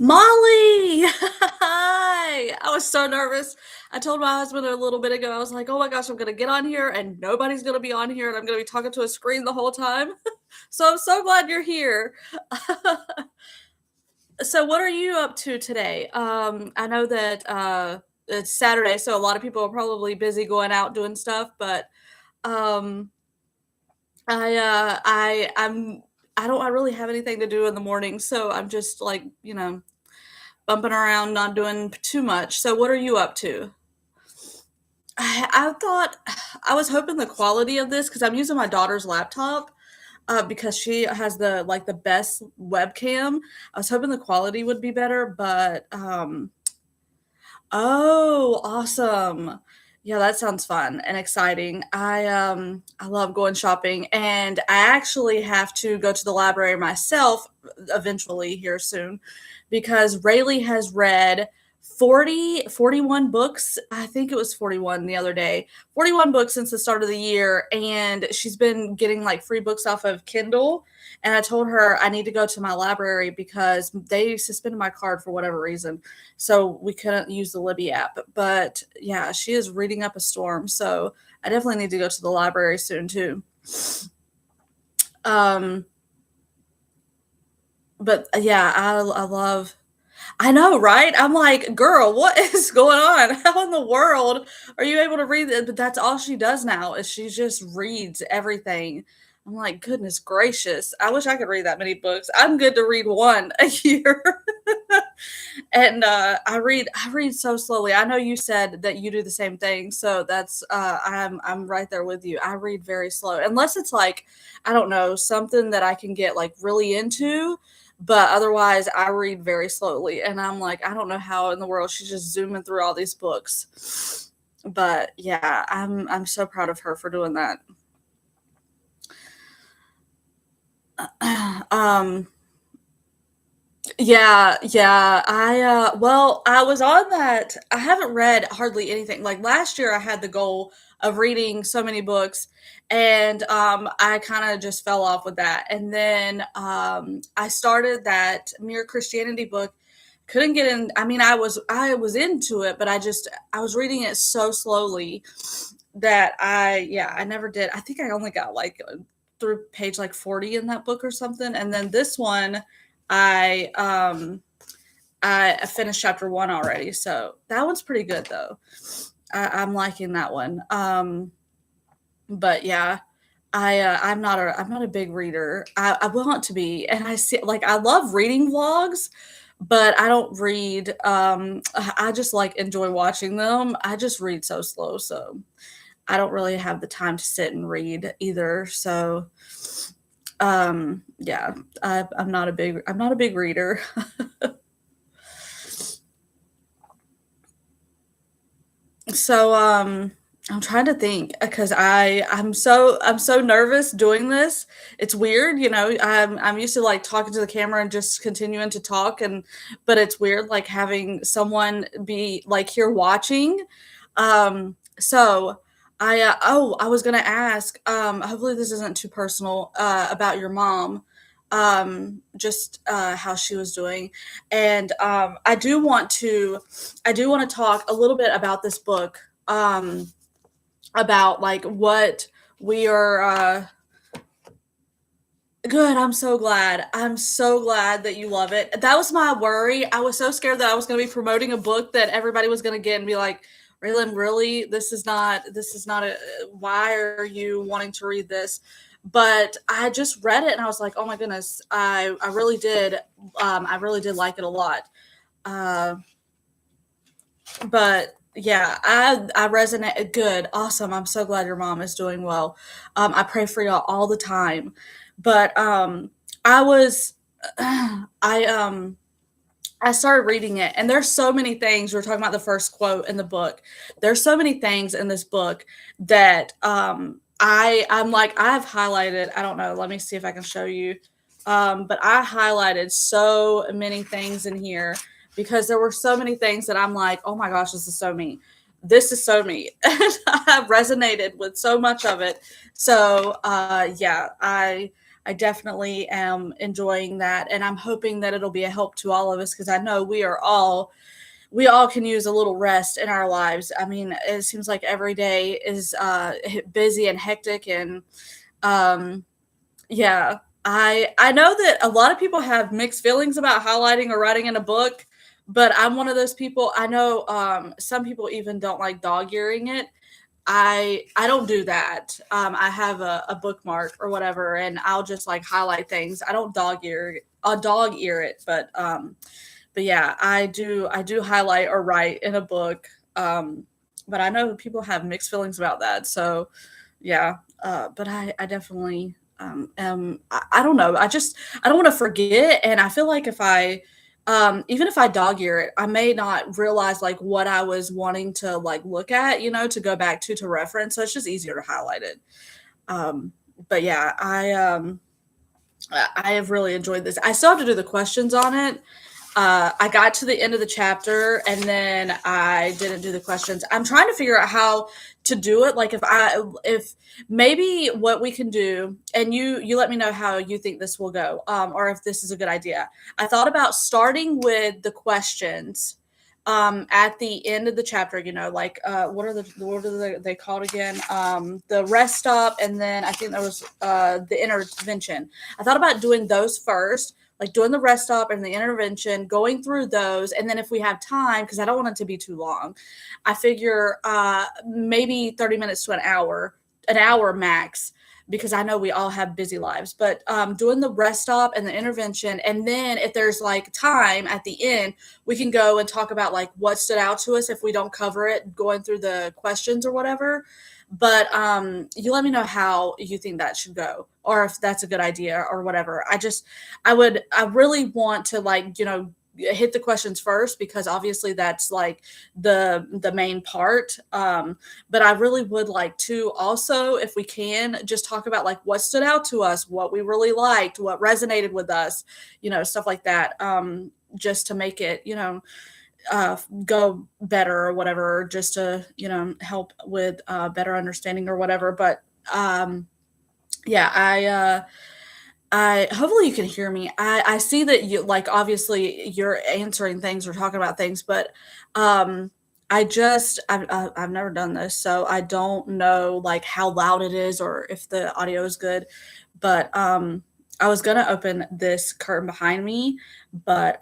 Molly! Hi! I was so nervous. I told my husband a little bit ago, I was like, oh my gosh, I'm going to get on here and nobody's going to be on here and I'm going to be talking to a screen the whole time. So I'm so glad you're here. So, what are you up to today? I know that it's Saturday, so a lot of people are probably busy going out doing stuff, but um, I don't really have anything to do in the morning, so I'm just like, bumping around, not doing too much. So what are you up to? I thought I was hoping the quality of this because I'm using my daughter's laptop because she has the best webcam. I was hoping the quality would be better, but oh, awesome. Yeah, that sounds fun and exciting. I love going shopping and I actually have to go to the library myself eventually here soon because Rayleigh has read 41 books. I think it was 41 the other day. 41 books since the start of the year and she's been getting like free books off of Kindle and I told her I need to go to my library because they suspended my card for whatever reason. So we couldn't use the Libby app. But yeah, she is reading up a storm. So I definitely need to go to the library soon too. Um, but yeah, I love. I know, right? I'm like, girl, what is going on? How in the world are you able to read it? But that's all she does now is she just reads everything. I'm like, goodness gracious. I wish I could read that many books. I'm good to read one a year. And I read so slowly. I know you said that you do the same thing, so that's I'm right there with you. I read very slow unless it's like I don't know something that I can get like really into, but otherwise I read very slowly. And I'm like I don't know how in the world she's just zooming through all these books. But yeah, I'm so proud of her for doing that. um Yeah, yeah. I was on that. I haven't read hardly anything. Like last year I had the goal of reading so many books and I kind of just fell off with that. And then I started that Mere Christianity book. Couldn't get in. I mean, I was into it, but I was reading it so slowly that I never did. I think I only got like through page like 40 in that book or something. And then this one I I finished chapter one already, so that one's pretty good though. I'm liking that one. But yeah, I'm not a big reader. I want to be, and I see like I love reading vlogs, but I don't read. I just like enjoy watching them. I just read so slow, so I don't really have the time to sit and read either. So yeah, I'm not a big reader. So I'm trying to think because I'm so nervous doing this. It's weird, I'm used to like talking to the camera and just continuing to talk but it's weird like having someone be like here watching. So I was gonna ask, hopefully this isn't too personal, about your mom, just how she was doing. And I do want to talk a little bit about this book, about like what we are. Good. I'm so glad that you love it. That was my worry. I was so scared that I was going to be promoting a book that everybody was going to get and be like, Raylynn, really? This is not a, why are you wanting to read this? But I just read it and I was like, oh my goodness, I really did. I really did like it a lot. Uh, but yeah, I resonate. Good. Awesome. I'm so glad your mom is doing well. I pray for y'all all the time. But I was, I I started reading it, and there's so many things. We're talking about the first quote in the book. There's so many things in this book that I'm like I've highlighted. I don't know. Let me see if I can show you. But I highlighted so many things in here because there were so many things that I'm like, oh my gosh, this is so me. This is so me. And I resonated with so much of it. So yeah, I definitely am enjoying that, and I'm hoping that it'll be a help to all of us because I know we all can use a little rest in our lives. I mean, it seems like every day is busy and hectic, and um, yeah, I know that a lot of people have mixed feelings about highlighting or writing in a book, but I'm one of those people. I know some people even don't like dog earing it. I don't do that. I have a bookmark or whatever, and I'll just like highlight things. I don't dog ear it, but yeah, I do highlight or write in a book. But I know people have mixed feelings about that. So yeah, but I definitely am. I don't know. I don't want to forget, and I feel like if I even if I dog ear it, I may not realize like what I was wanting to like look at, to go back to reference. So it's just easier to highlight it. Um, but yeah, I have really enjoyed this. I still have to do the questions on it. I got to the end of the chapter and then I didn't do the questions. I'm trying to figure out how to do it. Like if maybe what we can do, and you let me know how you think this will go, or if this is a good idea. I thought about starting with the questions at the end of the chapter, like they called again? The rest stop, and then I think there was the intervention. I thought about doing those first, like doing the rest stop and the intervention, going through those, and then if we have time, because I don't want it to be too long, I figure maybe 30 minutes to an hour max, because I know we all have busy lives. But doing the rest stop and the intervention, and then if there's like time at the end, we can go and talk about like what stood out to us if we don't cover it going through the questions or whatever. But you let me know how you think that should go, or if that's a good idea or whatever. I really want to like, hit the questions first, because obviously that's like the main part. But I really would like to also, if we can, just talk about like what stood out to us, what we really liked, what resonated with us, stuff like that. Just to make it, go better or whatever, just to, help with better understanding or whatever. But yeah, I hopefully you can hear me. I see that you like obviously you're answering things or talking about things, but I've never done this, so I don't know like how loud it is or if the audio is good. But I was gonna open this curtain behind me, but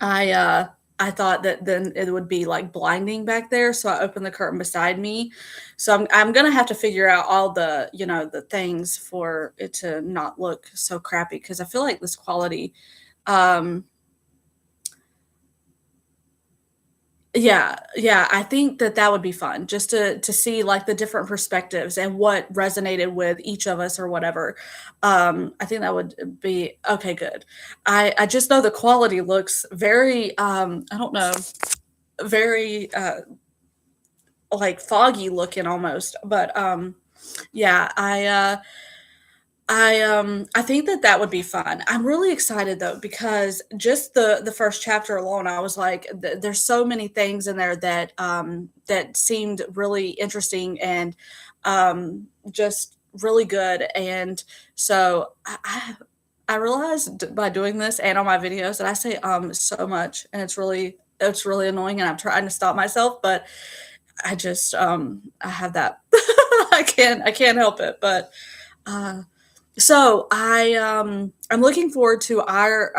I I thought that then it would be like blinding back there, so I opened the curtain beside me. So I'm gonna have to figure out all the, the things for it to not look so crappy, because I feel like this quality. Um, yeah, yeah, I think that that would be fun, just to see like the different perspectives and what resonated with each of us or whatever. I think that would be okay. Good. I just know the quality looks very I don't know, very like foggy looking almost. But yeah, I think that that would be fun. I'm really excited though, because just the first chapter alone, I was like, there's so many things in there that that seemed really interesting and just really good. And so I realized by doing this and on my videos that I say so much, and it's really annoying, and I'm trying to stop myself, but I have that. I can't help it. But uh so I'm looking forward to our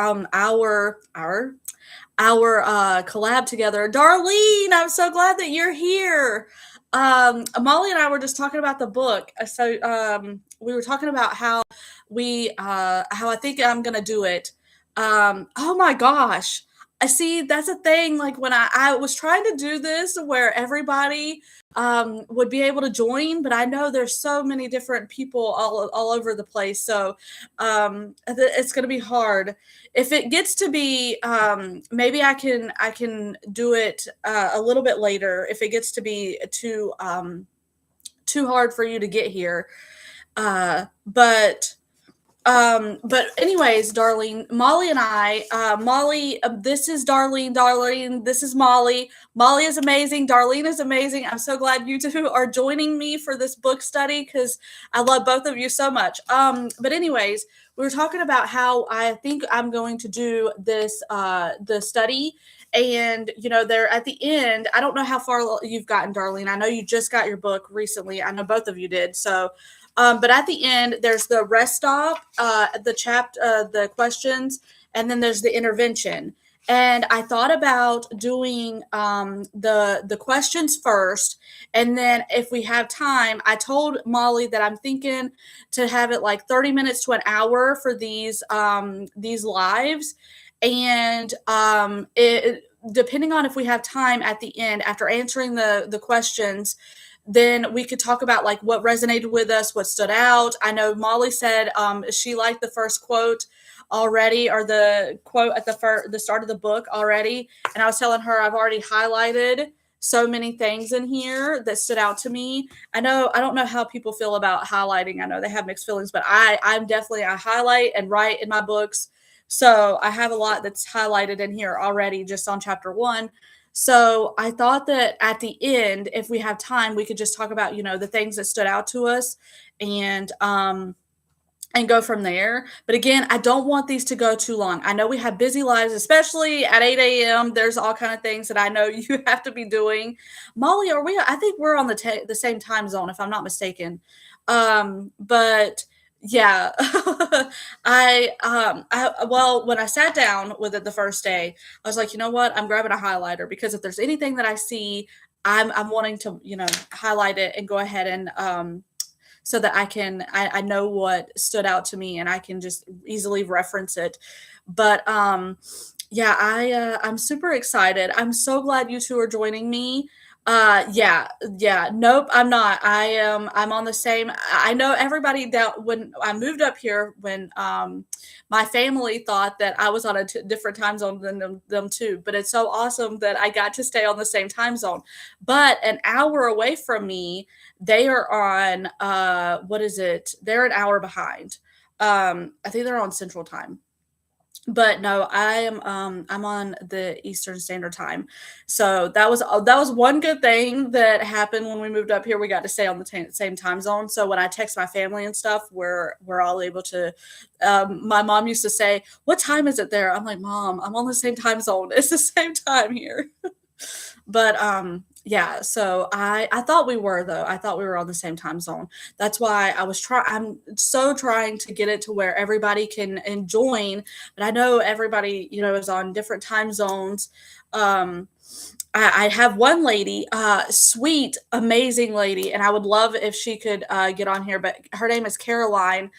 collab together. Darlene, I'm so glad that you're here. Molly and I were just talking about the book. So we were talking about how I think I'm gonna do it. Oh my gosh. I see, that's a thing. Like when I was trying to do this where everybody would be able to join, but I know there's so many different people all over the place. So it's going to be hard. If it gets to be, maybe I can do it a little bit later. If it gets to be too hard for you to get here, but But anyways, Darlene, Molly and I, Molly, this is Darlene, Darlene, this is Molly. Molly is amazing. Darlene is amazing. I'm so glad you two are joining me for this book study because I love both of you so much. But anyways, we were talking about how I think I'm going to do this, the study. And, there at the end, I don't know how far you've gotten, Darlene. I know you just got your book recently. I know both of you did. So, but at the end, there's the rest stop, the questions, and then there's the intervention. And I thought about doing the questions first, and then if we have time, I told Molly that I'm thinking to have it like 30 minutes to an hour for these lives, and it depending on if we have time at the end after answering the questions, then we could talk about like what resonated with us, what stood out. I know Molly said she liked the first quote already, or the quote at the start of the book already, and I was telling her I've already highlighted so many things in here that stood out to me. I don't know how people feel about highlighting. I know they have mixed feelings, but I highlight and write in my books. So I have a lot that's highlighted in here already just on chapter 1. So I thought that at the end, if we have time, we could just talk about, the things that stood out to us, and go from there. But again, I don't want these to go too long. I know we have busy lives, especially at 8 a.m. There's all kind of things that I know you have to be doing. Molly, I think we're on the same time zone, if I'm not mistaken. But yeah, well, when I sat down with it the first day, I was like, you know what? I'm grabbing a highlighter because if there's anything that I see, I'm wanting to, highlight it and go ahead and so that I know what stood out to me and I can just easily reference it. But yeah, I'm super excited. I'm so glad you two are joining me. Yeah, nope, I'm not. I'm on the same. I know everybody that when I moved up here, when my family thought that I was on a different time zone than them too. But it's so awesome that I got to stay on the same time zone. But an hour away from me, they are on what is it? They're an hour behind. I think they're on Central Time. But no, I'm on the Eastern Standard Time. So that was one good thing that happened when we moved up here. We got to stay on the same time zone. So when I text my family and stuff, we're all able to. My mom used to say, "What time is it there?" I'm like, "Mom, I'm on the same time zone. It's the same time here." But yeah, so I thought we were though. I thought we were on the same time zone. That's why I'm so trying to get it to where everybody can and join, but I know everybody, is on different time zones. Um I have one lady, sweet, amazing lady, and I would love if she could get on here, but her name is Caroline,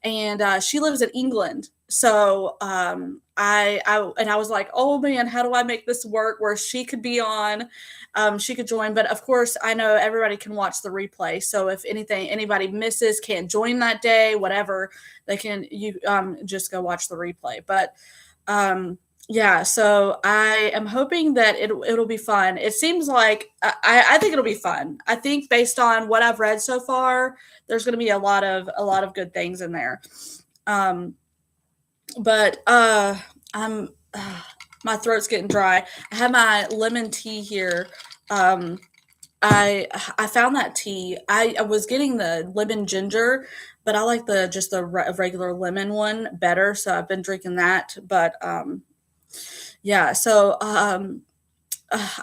and she lives in England. So I was like, oh man, how do I make this work where she could be on, she could join, but of course I know everybody can watch the replay. So if anybody misses, can't join that day, whatever, they can you just go watch the replay. But yeah, so I am hoping that it'll be fun. It seems like I think it'll be fun. I think based on what I've read so far, there's going to be a lot of good things in there. Um, but I'm my throat's getting dry. I have my lemon tea here. Um, I found that tea. I was getting the lemon ginger, but I like the regular lemon one better. So I've been drinking that. But yeah, so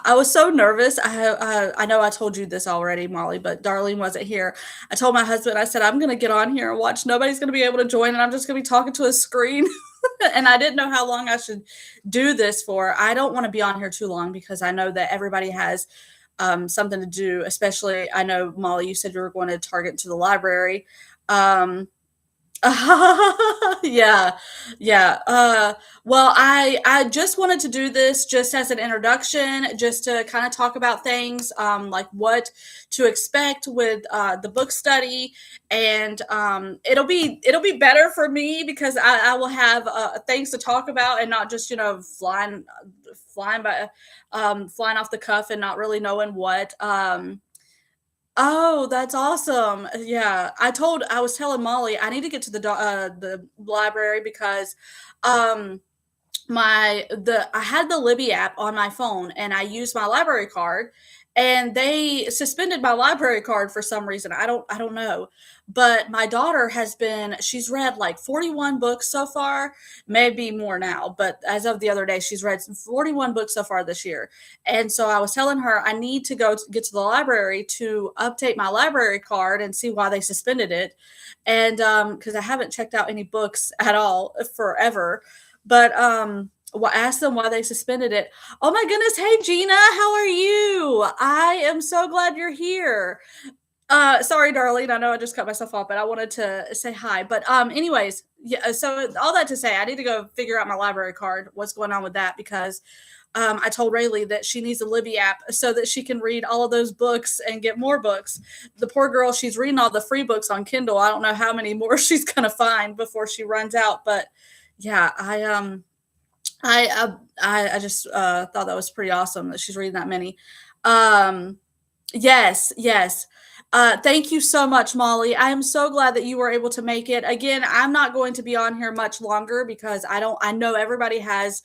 I was so nervous. I know I told you this already, Molly, but Darlene wasn't here. I told my husband, I said, I'm going to get on here and watch. Nobody's going to be able to join, and I'm just going to be talking to a screen. And I didn't know how long I should do this for. I don't want to be on here too long because I know that everybody has something to do, especially I know, Molly, you said you were going to Target to the library. Um, yeah, yeah. Well, I just wanted to do this just as an introduction, just to kind of talk about things, like what to expect with the book study, and it'll be better for me because I will have things to talk about and not just flying by flying off the cuff and not really knowing what. Oh, that's awesome. Yeah, I was telling Molly I need to get to the library because, um, I had the Libby app on my phone and I used my library card and they suspended my library card for some reason. I don't know. But my daughter she's read like 41 books so far, maybe more now, but as of the other day she's read 41 books so far this year. And so I was telling her I need to get to the library to update my library card and see why they suspended it. And because I haven't checked out any books at all forever. But ask them why they suspended it. Oh my goodness, hey Gina, how are you? I am so glad you're here. Sorry, Darlene. I know I just cut myself off, but I wanted to say hi. But anyways, yeah. So all that to say, I need to go figure out my library card. What's going on with that? Because I told Rayleigh that she needs a Libby app so that she can read all of those books and get more books. The poor girl, she's reading all the free books on Kindle. I don't know how many more she's gonna find before she runs out. But yeah, I just thought that was pretty awesome that she's reading that many. Um, yes, yes. Thank you so much, Molly. I am so glad that you were able to make it. Again, I'm not going to be on here much longer because I know everybody has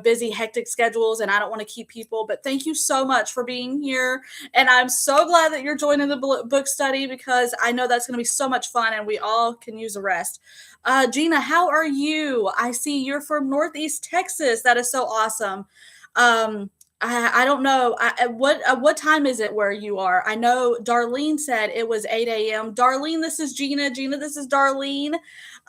busy, hectic schedules and I don't want to keep people, but thank you so much for being here. And I'm so glad that you're joining the book study because I know that's going to be so much fun and we all can use a rest. Gina, how are you? I see you're from Northeast Texas. That is so awesome. I don't know. What time is it where you are? I know Darlene said it was 8 a.m. Darlene, this is Gina. Gina, this is Darlene.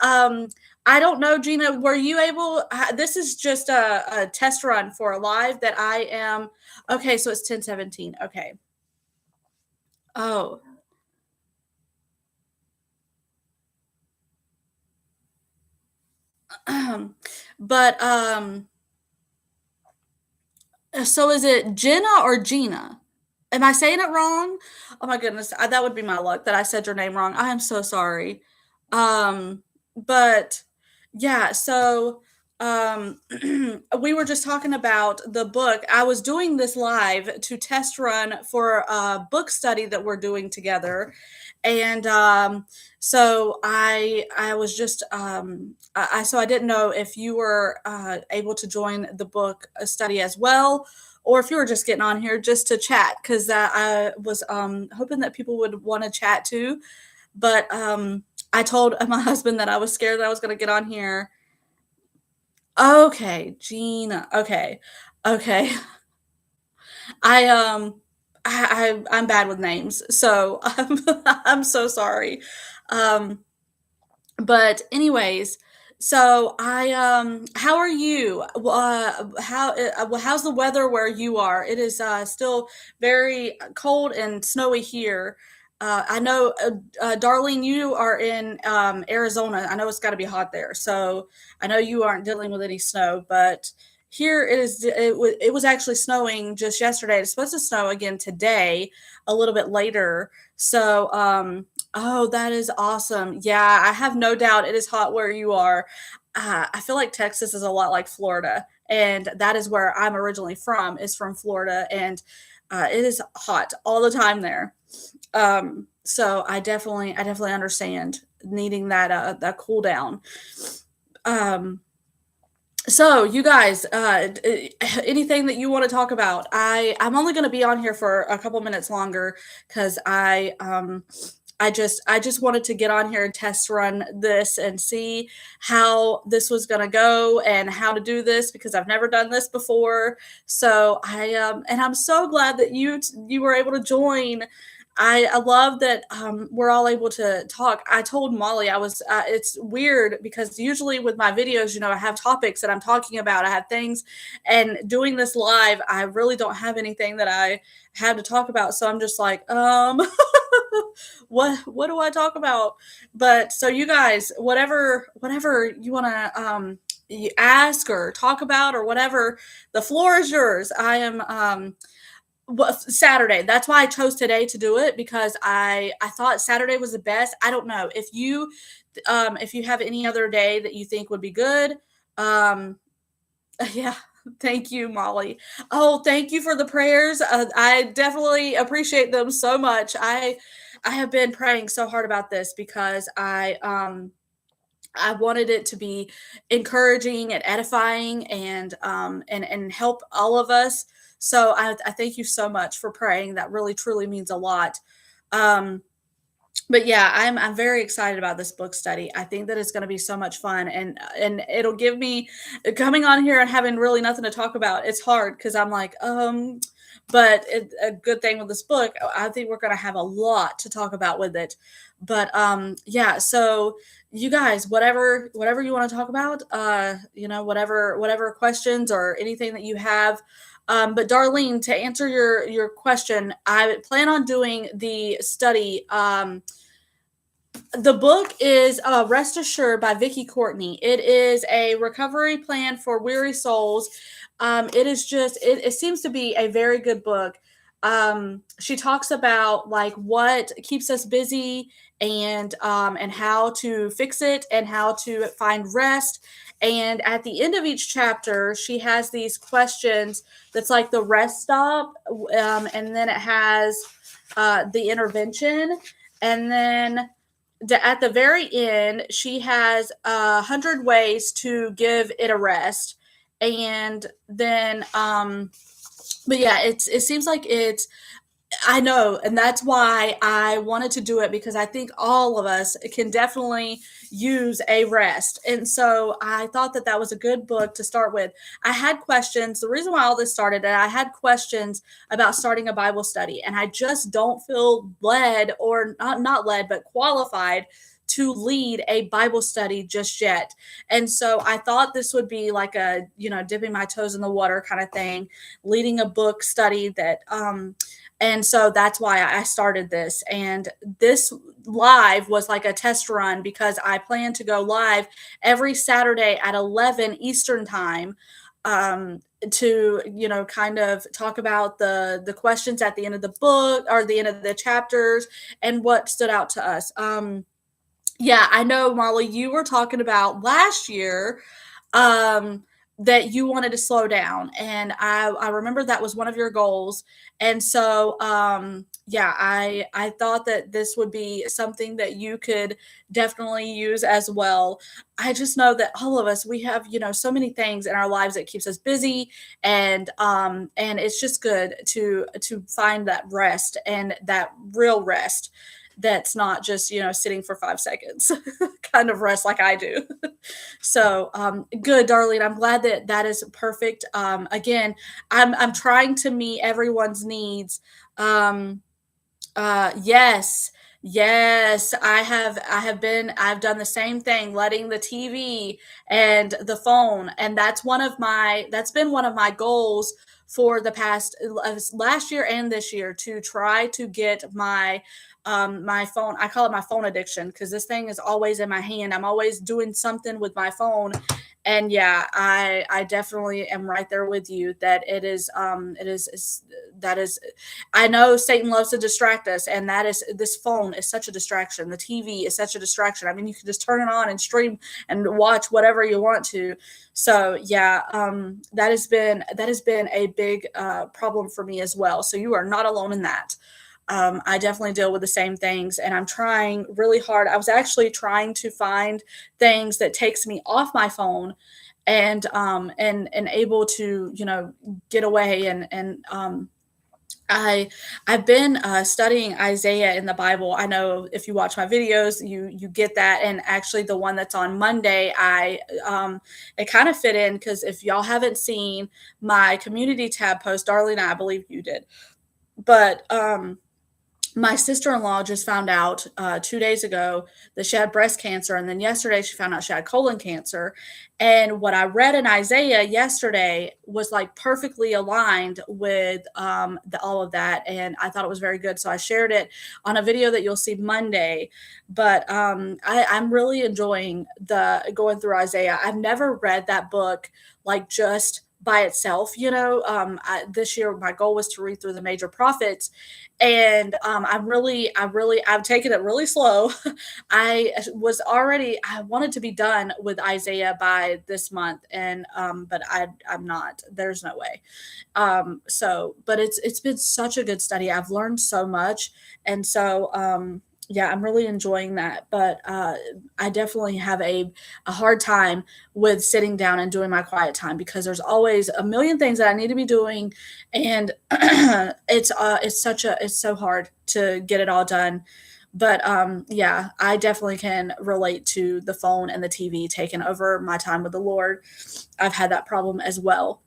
Um, I don't know, Gina. Were you able? This is just a test run for a live that I am. Okay, so it's 10:17. Okay. Oh, but so is it Jenna or Gina? Am I saying it wrong? Oh my goodness, that would be my luck that I said your name wrong. I am so sorry. But yeah, so we were just talking about the book. I was doing this live to test run for a book study that we're doing together. And so I was just so I didn't know if you were able to join the book study as well, or if you were just getting on here just to chat, because I was hoping that people would want to chat too. But I told my husband that I was scared that I was going to get on here. Okay, Gina. Okay, okay. I I'm bad with names, so I'm so sorry. Um, but anyways, so how are you? How's the weather where you are? It is still very cold and snowy here. I know, Darlene, you are in Arizona. I know it's got to be hot there, so I know you aren't dealing with any snow, but here it was actually snowing just yesterday. It's supposed to snow again today, a little bit later. So oh, that is awesome. Yeah, I have no doubt it is hot where you are. I feel like Texas is a lot like Florida, and that is where I'm originally from, is from Florida, and it is hot all the time there. So I definitely understand needing that cool down. Um, so you guys, anything that you want to talk about? I'm only going to be on here for a couple minutes longer because I just wanted to get on here and test run this and see how this was going to go and how to do this because I've never done this before. So and I'm so glad that you were able to join. I love that we're all able to talk. I told Molly I was. It's weird because usually with my videos, I have topics that I'm talking about. I have things, and doing this live, I really don't have anything that I have to talk about. So I'm just like, what do I talk about? But so you guys, whatever you want to you ask or talk about or whatever, the floor is yours. I am well, Saturday. That's why I chose today to do it because I thought Saturday was the best. I don't know if you have any other day that you think would be good. Um, yeah. Thank you, Molly. Oh, thank you for the prayers. I definitely appreciate them so much. I have been praying so hard about this because I wanted it to be encouraging and edifying and help all of us. So I thank you so much for praying. That really truly means a lot. Um, but yeah, I'm very excited about this book study. I think that it's going to be so much fun, and it'll give me coming on here and having really nothing to talk about. It's hard because I'm like, but a good thing with this book, I think we're going to have a lot to talk about with it. But yeah, so you guys, whatever you want to talk about, whatever questions or anything that you have. But Darlene, to answer your question, I plan on doing the study. The book is Rest Assured by Vicky Courtney. It is a recovery plan for weary souls. It is just, it seems to be a very good book. She talks about like what keeps us busy and how to fix it and how to find rest. And at the end of each chapter, she has these questions that's like the rest stop. And then it has the intervention. And then at the very end, she has 100 ways to give it a rest, and then, but yeah, it seems like it's I know, and that's why I wanted to do it because I think all of us can definitely use a rest. And so I thought that that was a good book to start with. I had questions. The reason why all this started, and I had questions about starting a Bible study, and I just don't feel led or not led, but qualified to lead a Bible study just yet. And so I thought this would be like a, dipping my toes in the water kind of thing, leading a book study that and so that's why I started this. And this live was like a test run because I plan to go live every Saturday at 11 Eastern time, to kind of talk about the questions at the end of the book or the end of the chapters and what stood out to us. Yeah, I know, Molly, you were talking about last year, um, that you wanted to slow down, and I remember that was one of your goals. And so, yeah, I thought that this would be something that you could definitely use as well. I just know that all of us, we have, so many things in our lives that keeps us busy, and it's just good to find that rest and that real rest that's not just sitting for 5 seconds kind of rest like I do. So good, Darlene. I'm glad that that is perfect. Again, I'm trying to meet everyone's needs. um yes, yes, I've done the same thing, letting the TV and the phone, and that's been one of my goals for the past last year and this year, to try to get my phone. I call it my phone addiction because this thing is always in my hand. I'm always doing something with my phone. And yeah, I definitely am right there with you that that is I know Satan loves to distract us, and that is this phone is such a distraction. The TV is such a distraction. I mean, you can just turn it on and stream and watch whatever you want to. So yeah, that has been a big problem for me as well. So you are not alone in that. I definitely deal with the same things, and I'm trying really hard. I was actually trying to find things that takes me off my phone and able to get away and I've been studying Isaiah in the Bible. I know if you watch my videos, you get that. And actually, the one that's on Monday, I it kind of fit in because if y'all haven't seen my community tab post, Darlene, I believe you did, but my sister-in-law just found out 2 days ago that she had breast cancer, and then yesterday she found out she had colon cancer. And what I read in Isaiah yesterday was like perfectly aligned with all of that, and I thought it was very good. So I shared it on a video that you'll see Monday. But I'm really enjoying the going through Isaiah. I've never read that book like just by itself. This year my goal was to read through the major prophets, and I've taken it really slow. I wanted to be done with Isaiah by this month, and but I'm not. There's no way. But it's been such a good study. I've learned so much, and yeah, I'm really enjoying that. But I definitely have a hard time with sitting down and doing my quiet time because there's always a million things that I need to be doing, and it's so hard to get it all done. But yeah, I definitely can relate to the phone and the TV taking over my time with the Lord. I've had that problem as well.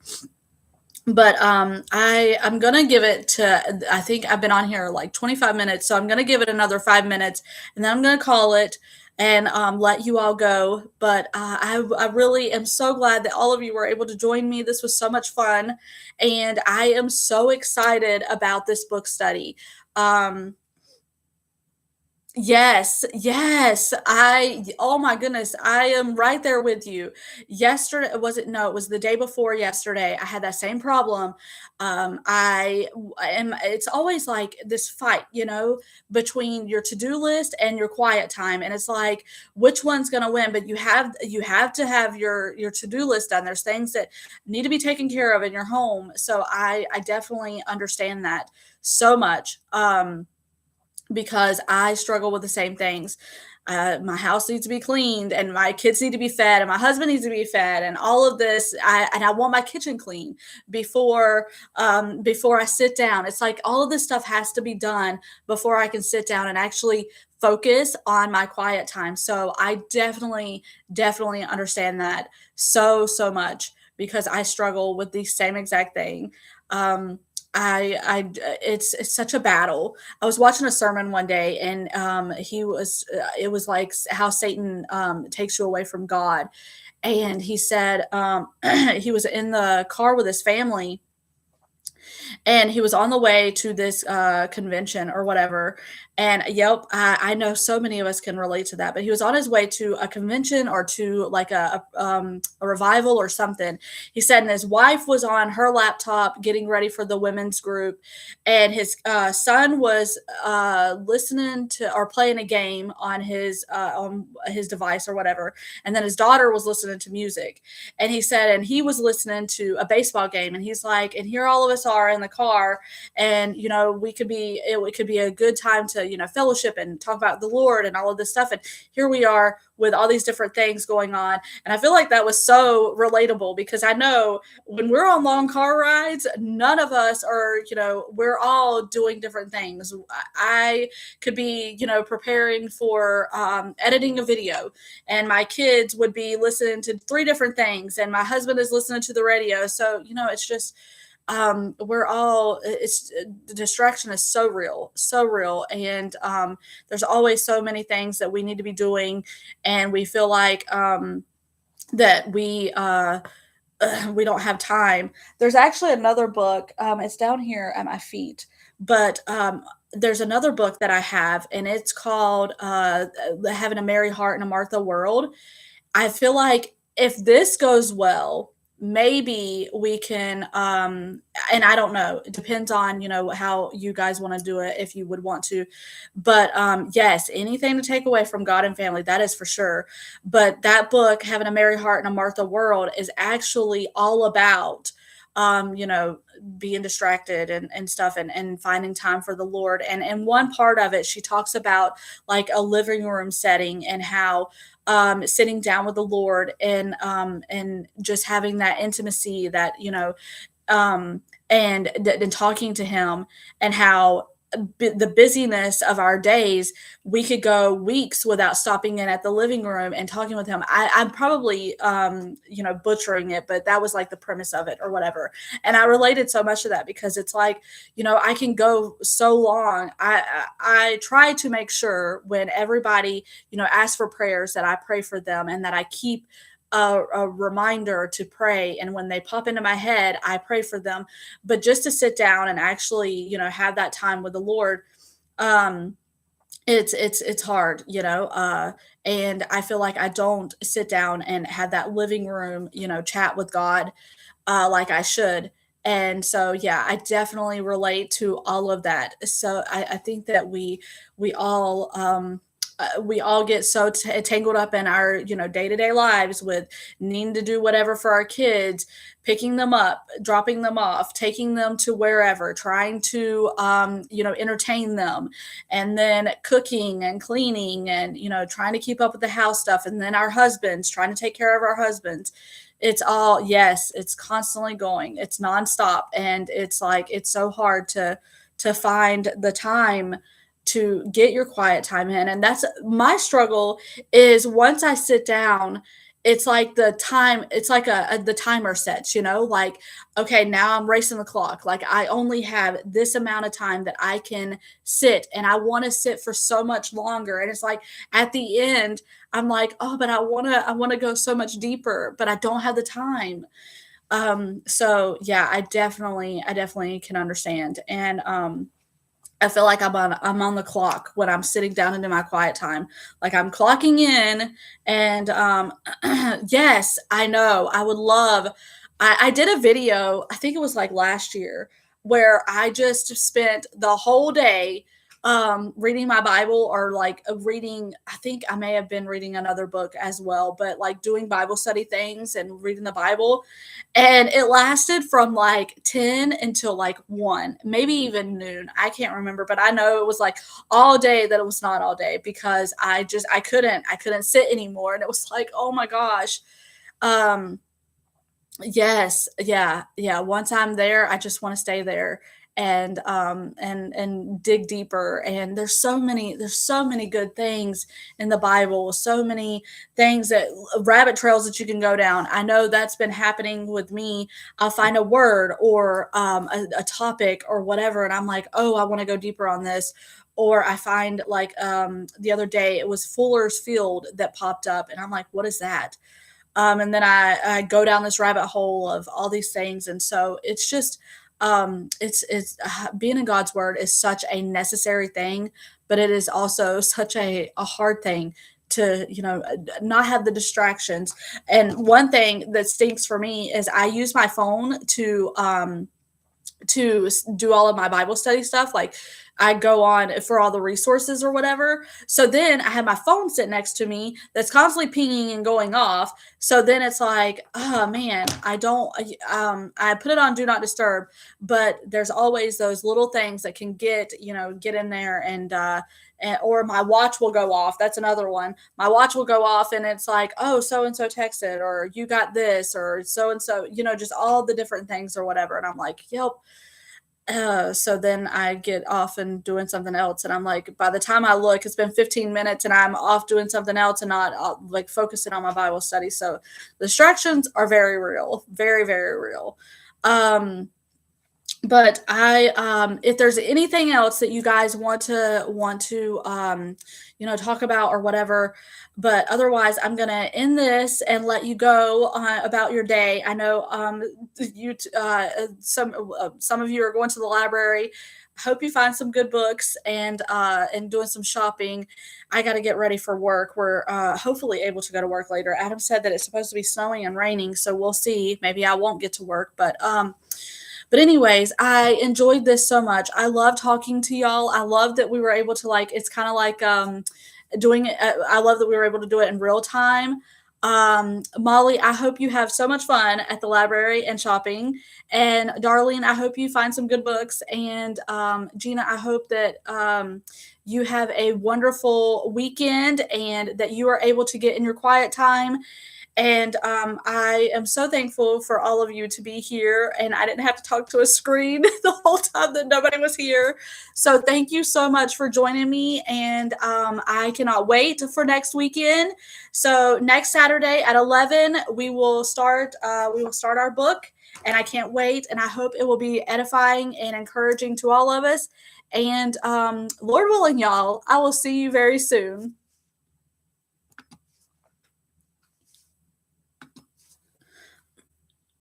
But I'm gonna give it to. I think I've been on here like 25 minutes, so I'm gonna give it another 5 minutes, and then I'm gonna call it and let you all go. But I really am so glad that all of you were able to join me. This was so much fun, and I am so excited about this book study. Um, Yes, yes. Oh my goodness, I am right there with you. Yesterday, was it? No, it was the day before yesterday. I had that same problem. It's always like this fight, between your to-do list and your quiet time. And it's like, which one's going to win? But you have to have your to-do list done. There's things that need to be taken care of in your home. So I definitely understand that so much. Because I struggle with the same things. My house needs to be cleaned, and my kids need to be fed, and my husband needs to be fed, and all of this. I want my kitchen clean before I sit down. It's like all of this stuff has to be done before I can sit down and actually focus on my quiet time. So I definitely understand that so much because I struggle with the same exact thing. Um, it's such a battle. I was watching a sermon one day, and it was like how Satan takes you away from God. And he said he was in the car with his family, and he was on the way to this convention or whatever. And yep, I know so many of us can relate to that. But he was on his way to a convention or to like a revival or something. He said, and his wife was on her laptop getting ready for the women's group, and his son was listening to or playing a game on his device or whatever, and then his daughter was listening to music. And he said, and he was listening to a baseball game, and he's like, and here all of us are in the car, and it could be a good time to fellowship and talk about the Lord and all of this stuff, and here we are with all these different things going on. And I feel like that was so relatable because I know when we're on long car rides, none of us are, we're all doing different things. I could be, preparing for editing a video, and my kids would be listening to three different things, and my husband is listening to the radio. So it's just we're all it's the distraction is so real, and there's always so many things that we need to be doing, and we feel like that we don't have time. There's actually another book. It's down here at my feet, but there's another book that I have, and it's called Having a Merry Heart in a Martha World. I feel like if this goes well, maybe we can and I don't know, it depends on, how you guys want to do it, if you would want to. But yes, anything to take away from God and family, that is for sure. But that book, Having a Merry Heart in a Martha World, is actually all about being distracted and stuff, and finding time for the Lord. And one part of it, she talks about like a living room setting, and how sitting down with the Lord, and just having that intimacy, that and talking to Him, and how the busyness of our days, we could go weeks without stopping in at the living room and talking with Him. I'm probably butchering it, but that was like the premise of it or whatever. And I related so much to that because it's like, I can go so long. I try to make sure when everybody asks for prayers, that I pray for them, and that I keep a reminder to pray, and when they pop into my head, I pray for them. But just to sit down and actually have that time with the Lord, um it's hard, and I feel like I don't sit down and have that living room chat with God like I should. And so, yeah, I definitely relate to all of that. So I think that we all get so tangled up in our day-to-day lives with needing to do whatever for our kids, picking them up, dropping them off, taking them to wherever, trying to entertain them, and then cooking and cleaning, and trying to keep up with the house stuff, and then our husbands, trying to take care of our husbands. It's all, yes, it's constantly going, it's nonstop, and it's like it's so hard to find the time to get your quiet time in. And that's my struggle, is once I sit down, it's like it's like the timer sets, like, okay, now I'm racing the clock. Like, I only have this amount of time that I can sit, and I want to sit for so much longer. And it's like at the end, I'm like, oh, but I want to go so much deeper, but I don't have the time. So yeah, I definitely can understand. And I feel like I'm on the clock when I'm sitting down into my quiet time. Like, I'm clocking in, and yes, I know. I would love. I did a video, I think it was like last year, where I just spent the whole day reading my Bible, or like reading. I think I may have been reading another book as well, but like doing Bible study things and reading the Bible. And it lasted from like 10 until like 1, maybe even noon. I can't remember, but I know it was like all day that it was not all day, because I couldn't sit anymore. And it was like, oh my gosh. Um, Yes, yeah, yeah. Once I'm there, I just wanna stay there, and dig deeper. And there's so many good things in the Bible, so many things, that rabbit trails that you can go down. I know that's been happening with me. I'll find a word, or a topic or whatever, and I'm like, "Oh, I wanna go deeper on this." Or I find, like, the other day, it was Fuller's Field that popped up, and I'm like, "What is that?" And then I go down this rabbit hole of all these things. And so it's just, being in God's word is such a necessary thing, but it is also such a hard thing to, not have the distractions. And one thing that stinks for me is I use my phone to do all of my Bible study stuff. Like, I go on for all the resources or whatever. So then I have my phone sit next to me that's constantly pinging and going off. So then it's like, oh man, I put it on do not disturb, but there's always those little things that can get in there. Or my watch will go off. That's another one. My watch will go off, and it's like, oh, so and so texted, or you got this, or so and so, just all the different things or whatever. And I'm like, yep. So then I get off and doing something else, and I'm like, by the time I look, it's been 15 minutes, and I'm off doing something else, and not like focusing on my Bible study. So distractions are very real, very, very real. Um, but if there's anything else that you guys want to talk about or whatever, but otherwise, I'm gonna end this and let you go about your day. I know some of you are going to the library. Hope you find some good books, and doing some shopping. I got to get ready for work. We're hopefully able to go to work later. Adam said that it's supposed to be snowing and raining, so we'll see. Maybe I won't get to work, but anyways, I enjoyed this so much. I love talking to y'all. I love that we were able to, like, it's kind of like doing it. I love that we were able to do it in real time. Molly, I hope you have so much fun at the library and shopping. And Darlene, I hope you find some good books. And Gina, I hope that you have a wonderful weekend, and that you are able to get in your quiet time. And I am so thankful for all of you to be here, and I didn't have to talk to a screen the whole time that nobody was here. So thank you so much for joining me, and I cannot wait for next weekend. So next Saturday at 11, we will start. We will start our book, and I can't wait. And I hope it will be edifying and encouraging to all of us. And Lord willing, y'all, I will see you very soon.